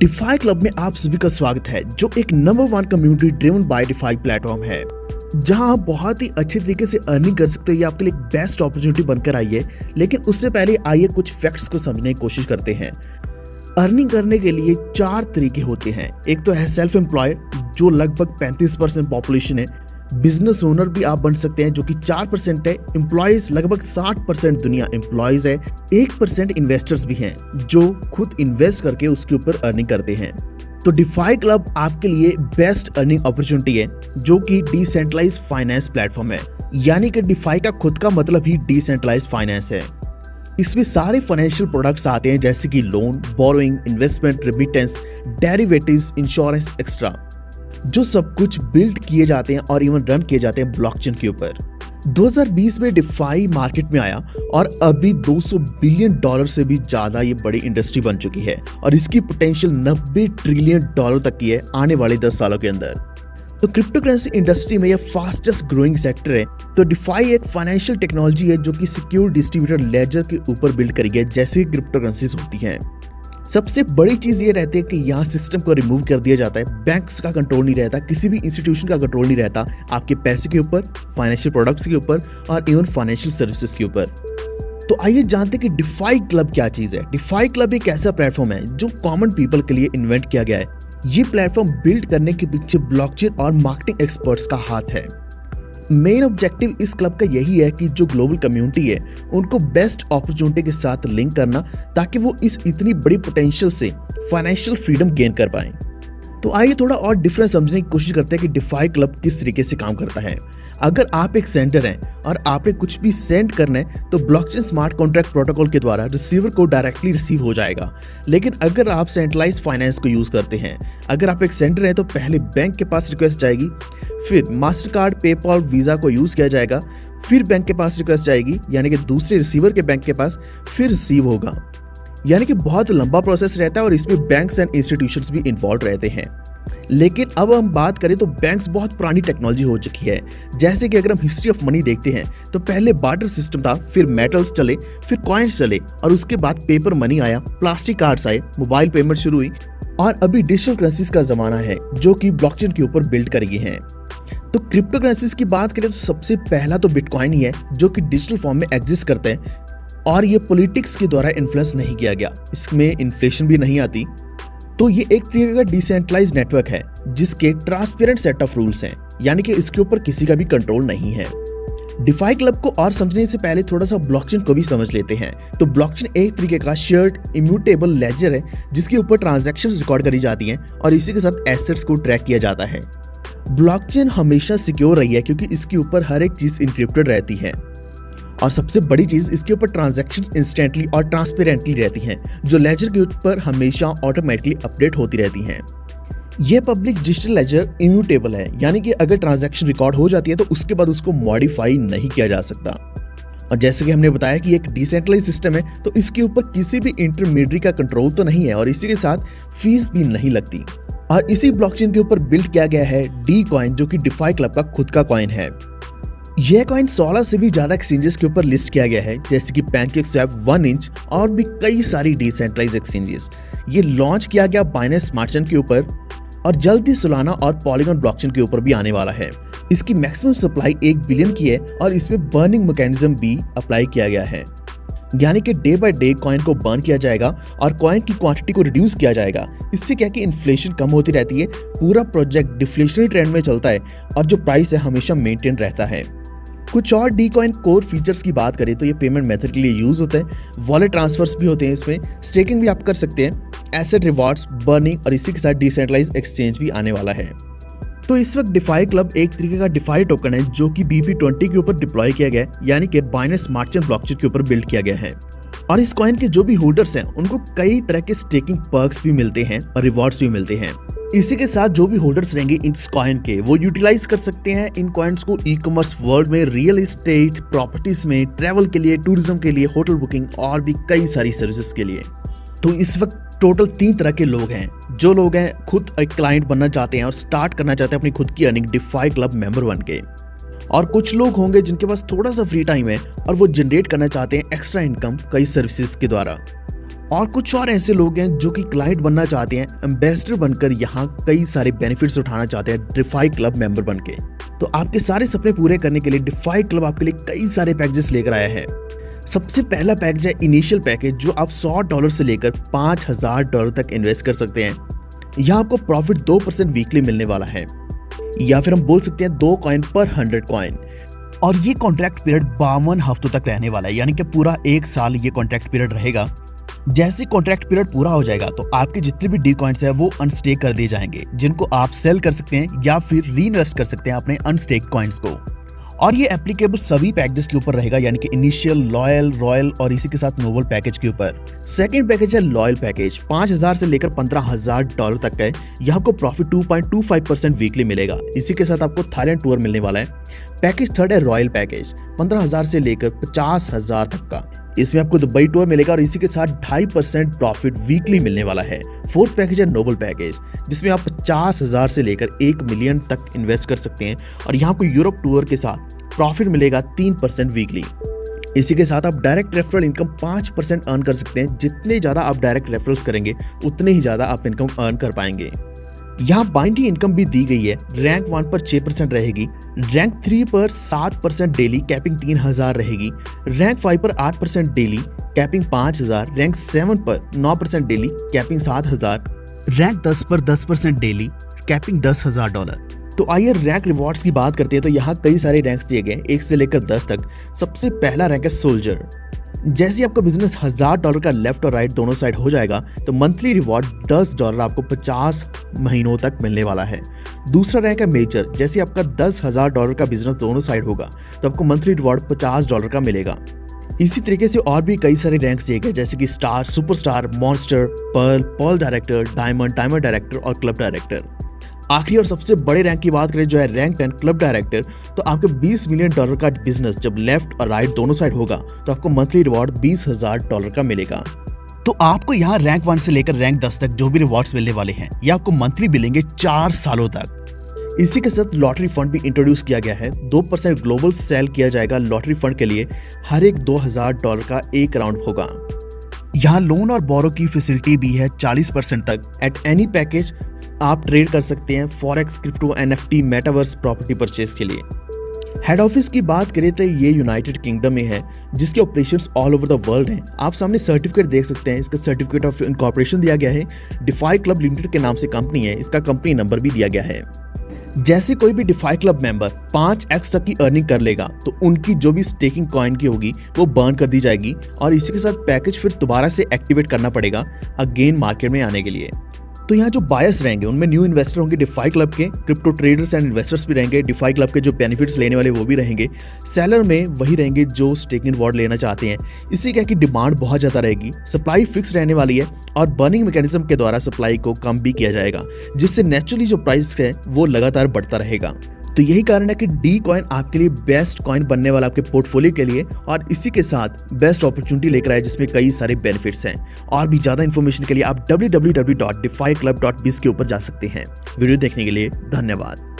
DeFi club में आप सभी का स्वागत है, जो एक number 1 community driven by DeFi platform है, जहां आप बहुत ही अच्छे तरीके से अर्निंग कर सकते हो। ये आपके लिए एक बेस्ट अपॉर्चुनिटी बनकर आई है। लेकिन उससे पहले आइए कुछ फैक्ट्स को समझने की कोशिश करते हैं। अर्निंग करने के लिए 4 तरीके होते हैं। एक तो है सेल्फ एम्प्लॉयड, जो लगभग 35% पॉपुलेशन है। बिजनेस ओनर भी आप बन सकते हैं, जो कि 4% है। एम्प्लॉयज लगभग 60% दुनिया एम्प्लॉयज है। 1% इन्वेस्टर्स भी हैं, जो खुद इन्वेस्ट करके उसके ऊपर अर्निंग करते हैं। तो डिफाई क्लब आपके लिए बेस्ट अर्निंग अपॉर्चुनिटी है, जो कि डिसेंट्रलाइज्ड फाइनेंस प्लेटफॉर्म है। यानी कि डिफाई का खुद का मतलब ही डिसेंट्रलाइज्ड फाइनेंस है। इसमें सारे फाइनेंशियल प्रोडक्ट्स आते हैं, जैसे कि loan, borrowing, investment, remittance, derivatives, insurance extra, जो सब कुछ बिल्ड किए जाते हैं और इवन रन किए जाते हैं ब्लॉकचेन के ऊपर। 2020 में डिफाई मार्केट में आया और अभी $200 बिलियन से भी ज्यादा ये बड़ी इंडस्ट्री बन चुकी है और इसकी पोटेंशियल $90 ट्रिलियन तक की है आने वाले 10 सालों के अंदर। तो क्रिप्टो करेंसी इंडस्ट्री में यह फास्टेस्ट ग्रोइंग सेक्टर है। तो डिफाई एक फाइनेंशियल टेक्नोलॉजी है, जो कि सिक्योर डिस्ट्रीब्यूटेड लेजर के ऊपर बिल्ड करी गई है, जैसे क्रिप्टो करेंसीज होती हैं। सबसे बड़ी चीज ये रहती है कि यहाँ सिस्टम को रिमूव कर दिया जाता है। बैंक्स का कंट्रोल नहीं रहता, किसी भी इंस्टीट्यूशन का कंट्रोल नहीं रहता आपके पैसे के ऊपर, फाइनेंशियल प्रोडक्ट्स के ऊपर और इवन फाइनेंशियल सर्विसेज के ऊपर। तो आइए जानते हैं कि डिफाई क्लब क्या चीज है। डिफाई क्लब एक ऐसा प्लेटफॉर्म है जो कॉमन पीपल के लिए इन्वेंट किया गया है। ये प्लेटफॉर्म बिल्ड करने के पीछे ब्लॉकचेन और मार्केटिंग एक्सपर्ट्स का हाथ है। मेन ऑब्जेक्टिव इस क्लब का यही है कि जो ग्लोबल कम्युनिटी है उनको बेस्ट अपॉर्चुनिटी के साथ लिंक करना, ताकि वो इस इतनी बड़ी पोटेंशियल से फाइनेंशियल फ्रीडम गेन कर पाएं। तो आइए थोड़ा और डिफरेंस समझने की कोशिश करते हैं कि डिफाई क्लब किस तरीके से काम करता है। अगर आप एक सेंडर हैं और आपने कुछ भी सेंड करना है, तो ब्लॉकचेन स्मार्ट कॉन्ट्रैक्ट प्रोटोकॉल के द्वारा रिसीवर को डायरेक्टली रिसीव हो जाएगा। लेकिन अगर आप सेंट्रलाइज्ड फाइनेंस को यूज करते हैं, अगर आप एक सेंडर हैं, तो पहले बैंक के पास रिक्वेस्ट जाएगी, फिर मास्टर कार्ड, पेपॉल, वीजा को यूज किया जाएगा, फिर बैंक के पास रिक्वेस्ट जाएगी, यानी कि दूसरे रिसीवर के बैंक के पास, फिर रिसीव होगा। यानी कि बहुत लंबा प्रोसेस रहता है और इसमें बैंक्स एंड इंस्टीट्यूशंस भी इन्वॉल्व रहते हैं। लेकिन अब हम बात करें तो बैंक्स बहुत पुरानी टेक्नोलॉजी हो चुकी है। जैसे कि अगर हम हिस्ट्री ऑफ मनी देखते हैं, तो पहले बार्टर सिस्टम था, फिर मेटल्स चले, फिर कॉइन्स चले और उसके बाद पेपर मनी आया, प्लास्टिक कार्ड्स आए, मोबाइल पेमेंट शुरू हुई और अभी डिजिटल करेंसीज का जमाना है, जो कि ब्लॉकचेन के ऊपर बिल्ड करी गई हैं। तो क्रिप्टो करेंसीज की बात करें तो सबसे पहला तो बिटकॉइन ही है, जो कि डिजिटल फॉर्म में एग्जिस्ट करते हैं और ये पॉलिटिक्स के द्वारा इन्फ्लुएंस नहीं किया गया, इसमें इन्फ्लेशन भी नहीं आती। तो ये एक तरीके का डिसेंट्रलाइज्ड नेटवर्क है, जिसके ट्रांसपेरेंट सेट ऑफ रूल्स हैं, यानी कि इसके ऊपर किसी का भी कंट्रोल नहीं है। डिफाई क्लब को और समझने से पहले थोड़ा सा ब्लॉकचेन को भी समझ लेते हैं। तो ब्लॉकचेन एक तरीके का शेयर्ड इम्यूटेबल लेजर है, जिसके ऊपर ट्रांजैक्शंस रिकॉर्ड करी जाती हैं और इसी के साथ एसेट्स को ट्रैक किया जाता है। ब्लॉकचेन हमेशा सिक्योर रही है, क्योंकि इसके ऊपर हर एक चीज इंक्रिप्टेड रहती है और सबसे बड़ी चीज, इसके ऊपर ट्रांजैक्शंस इंस्टेंटली और ट्रांसपेरेंटली रहती हैं, जो लेजर के ऊपर हमेशा ऑटोमेटिकली अपडेट होती रहती हैं। यह पब्लिक डिजिटल लेजर इम्यूटेबल है, यानी कि अगर ट्रांजैक्शन रिकॉर्ड हो जाती है तो उसके बाद उसको मॉडिफाई नहीं किया जा सकता। और जैसे कि हमने बताया कि एक डिसेंट्रलाइज्ड सिस्टम है, तो इसके ऊपर किसी भी इंटरमीडिएटरी का कंट्रोल तो नहीं है और इसी के साथ फीस भी नहीं लगती। और इसी ब्लॉकचेन के ऊपर बिल्ड किया गया है डी कॉइन, जो कि डिफाई क्लब का खुद का कॉइन है। यह कॉइन 16 से भी ज्यादा एक्सचेंजेस के ऊपर लिस्ट किया गया है, जैसे कि पैनकेकस्वैप, 1inch और भी कई सारी डिसेंट्रलाइज्ड एक्सचेंजेस। ये लॉन्च किया गया बाइनेंस स्मार्ट चेन के ऊपर और जल्द ही सोलाना और पॉलीगॉन ब्लॉकचेन के ऊपर भी आने वाला है। इसकी मैक्सिमम सप्लाई 1 बिलियन की है और इसमें बर्निंग मैकेनिज्म भी अप्लाई किया गया है, यानी कि डे बाय डे कॉइन को बर्न किया जाएगा और कॉइन की क्वांटिटी को रिड्यूस किया जाएगा। इससे क्या कि इन्फ्लेशन कम होती रहती है, पूरा प्रोजेक्ट डिफ्लेशनरी ट्रेंड में चलता है और जो प्राइस है हमेशा मेंटेन रहता है। कुछ और डी कॉइन कोर फीचर्स की बात करें तो ये पेमेंट मेथड के लिए यूज होता है, वॉलेट ट्रांसफर्स भी होते हैं, इसमें स्टेकिंग भी आप कर सकते हैं, एसेट रिवॉर्ड्स, बर्निंग और इसी के साथ डिसेंट्रलाइज्ड एक्सचेंज भी आने वाला है। तो इस वक्त डिफाई क्लब एक तरीके का डिफाई टोकन है, जो कि BP20 के ऊपर डिप्लॉय किया गया है, यानी कि बाइनेंस स्मार्ट चेन ब्लॉकचेन के ऊपर बिल्ड किया गया है। और इस कॉइन के जो भी होल्डर्स हैं उनको कई तरह के स्टेकिंग पर्क्स भी मिलते हैं और रिवॉर्ड्स भी मिलते हैं। इसी के साथ जो भी होल्डर्स रहेंगे इस कॉइन के, वो यूटिलाइज कर सकते हैं इन कॉइन्स को ई-कॉमर्स वर्ल्ड में, रियल एस्टेट, प्रॉपर्टीज में, ट्रैवल के लिए, टूरिज्म के लिए, होटल बुकिंग और भी कई सारी सर्विसेज के लिए। तो इस वक्त टोटल 3 तरह के लोग हैं। जो लोग हैं खुद एक क्लाइंट बनना चाहते हैं और स्टार्ट करना चाहते हैं अपनी खुद की अर्निंग डिफाई क्लब मेंबर बन के, और कुछ लोग होंगे जिनके पास थोड़ा सा फ्री टाइम है और वो जनरेट करना चाहते हैं एक्स्ट्रा इनकम कई सर्विसेज के द्वारा। और कुछ और ऐसे लोग हैं जो कि क्लाइंट बनना चाहते हैं, एम्बेसडर बनकर यहाँ कई सारे बेनिफिट्स उठाना चाहते हैं डिफाई क्लब मेंबर बनके। तो आपके सारे सपने पूरे करने के लिए डिफाई क्लब आपके लिए कई सारे पैकेजेस लेकर आया है। सबसे पहला पैकेज है इनिशियल पैकेज, जो आप $100 से लेकर $5000 तक इन्वेस्ट कर सकते हैं। यहाँ आपको प्रॉफिट 2% वीकली मिलने वाला है, या फिर हम बोल सकते हैं 2 कॉइन पर 100 कॉइन। और ये कॉन्ट्रैक्ट पीरियड 52 हफ्तों तक रहने वाला है, यानी कि पूरा 1 साल ये कॉन्ट्रैक्ट पीरियड रहेगा। जैसे कॉन्ट्रैक्ट पीरियड पूरा हो जाएगा तो आपके जितने भी डी कॉइन्स है वो अनस्टेक कर दिए जाएंगे, जिनको आप सेल कर सकते हैं या फिर रीइन्वेस्ट कर सकते हैं अपने अनस्टेक कॉइन्स को। और ये एप्लीकेबल सभी पैकेजेस के ऊपर रहेगा, यानी कि इनिशियल, लॉयल, रॉयल और इसी के साथ नोबल पैकेज के ऊपर। सेकंड पैकेज है लॉयल पैकेज, 5000 से लेकर $15000 तक है। यहाँ आपको प्रॉफिट 2.25% वीकली मिलेगा। इसी के साथ आपको थाईलैंड टूर मिलने वाला है। पैकेज थर्ड है रॉयल पैकेज, 15000 से लेकर 50000 तक का। इसमें आपको दुबई टूर मिलेगा और इसी के साथ 2.5% प्रॉफिट वीकली मिलने वाला है। फोर्थ पैकेज है नोबल पैकेज, जिसमें आप 50000 से लेकर 1 मिलियन तक इन्वेस्ट कर सकते हैं और यहाँ आपको यूरोप टूर के साथ प्रॉफिट मिलेगा 3% वीकली। इसी के साथ आप डायरेक्ट रेफरल इनकम 5% अर्न कर सकते हैं। जितने ज़्यादा आप डायरेक्ट रेफरल्स करेंगे उतने ही ज़्यादा आप इनकम अर्न कर पाएंगे। यहाँ बाइंडिंग इनकम भी दी गई है। रैंक 1 पर 6% रहेगी, रैंक 3 पर 7% डेली, कैपिंग 3000 रहेगी, रैंक 5 पर 8% डेली, कैपिंग 5000, रैंक 7 पर 9% डेली, कैपिंग 7000, रैंक 10 पर 10% डेली, कैपिंग $10,000। तो आइए रैंक रिवॉर्ड्स की बात करते हैं। तो यहाँ कई सारे रैंक्स दिए गए हैं 1 से लेकर 10 तक। सबसे पहला रैंक है सोल्जर। जैसे ही आपका बिजनेस $1000 का लेफ्ट और राइट दोनों साइड हो जाएगा तो मंथली रिवॉर्ड $10 आपको 50 महीनों तक मिलने वाला है। दूसरा रैंक है मेजर। जैसे आपका $10,000 का बिजनेस दोनों साइड होगा तो आपको मंथली रिवॉर्ड $50 का मिलेगा। इसी तरीके से और भी कई सारे रैंक्स दिए गए, जैसे कि star, superstar, monster, pearl director, diamond director और क्लब डायरेक्टर। आखिरी और सबसे बड़े रैंक की बात करें जो है रैंक 10 क्लब डायरेक्टर, तो आपके $20 मिलियन का बिजनेस जब लेफ्ट और राइट दोनों साइड होगा तो आपको मंथली रिवॉर्ड $20,000 का मिलेगा। तो आपको यहाँ रैंक 1 से लेकर रैंक 10 तक जो भी रिवॉर्ड्स मिलने वाले हैं ये आपको मंथली मिलेंगे 4 सालों तक। इसी के साथ लॉटरी फंड भी इंट्रोड्यूस किया गया है। 2% ग्लोबल सेल किया जाएगा लॉटरी फंड के लिए। हर एक $2000 का एक राउंड होगा। यहाँ लोन और बोरो की फैसिलिटी भी है 40% तक। एट एनी पैकेज आप ट्रेड कर सकते हैं forex, crypto, NFT, metaverse property purchase के लिए। हेड ऑफिस की बात करें तो ये यूनाइटेड किंगडम में है, जिसके operations all over the world हैं। आप सामने सर्टिफिकेट देख सकते हैं। इसका सर्टिफिकेट ऑफ इनकॉर्पोरेशन दिया गया है। डिफाई क्लब लिमिटेड के नाम से कंपनी है। इसका कंपनी नंबर भी दिया गया है। जैसे कोई भी डिफाई क्लब मेंबर 5x तक की अर्निंग कर लेगा तो उनकी जो भी स्टेकिंग कॉइन की होगी वो बर्न कर दी जाएगी और इसी के साथ पैकेज फिर दोबारा से एक्टिवेट करना पड़ेगा अगेन मार्केट में आने के लिए। तो यहाँ जो बायर्स रहेंगे उनमें न्यू इन्वेस्टर होंगे डिफाई क्लब के, क्रिप्टो ट्रेडर्स एंड इन्वेस्टर्स भी रहेंगे। डिफाई क्लब के जो बेनिफिट्स लेने वाले वो भी रहेंगे। सेलर में वही रहेंगे जो स्टेकिंग रिवॉर्ड लेना चाहते हैं। इससे क्या कि डिमांड बहुत ज़्यादा रहेगी, सप्लाई फिक्स रहने वाली है और बर्निंग मैकेनिज्म के द्वारा सप्लाई को कम भी किया जाएगा, जिससे नेचुरली जो प्राइस है वो लगातार बढ़ता रहेगा। तो यही कारण है कि डी कॉइन आपके लिए बेस्ट कॉइन बनने वाला आपके पोर्टफोलियो के लिए और इसी के साथ बेस्ट अपॉर्चुनिटी लेकर आए जिसमें कई सारे बेनिफिट्स हैं। और भी ज़्यादा इन्फॉर्मेशन के लिए आप www.defyclub.biz के ऊपर जा सकते हैं। वीडियो देखने के लिए धन्यवाद।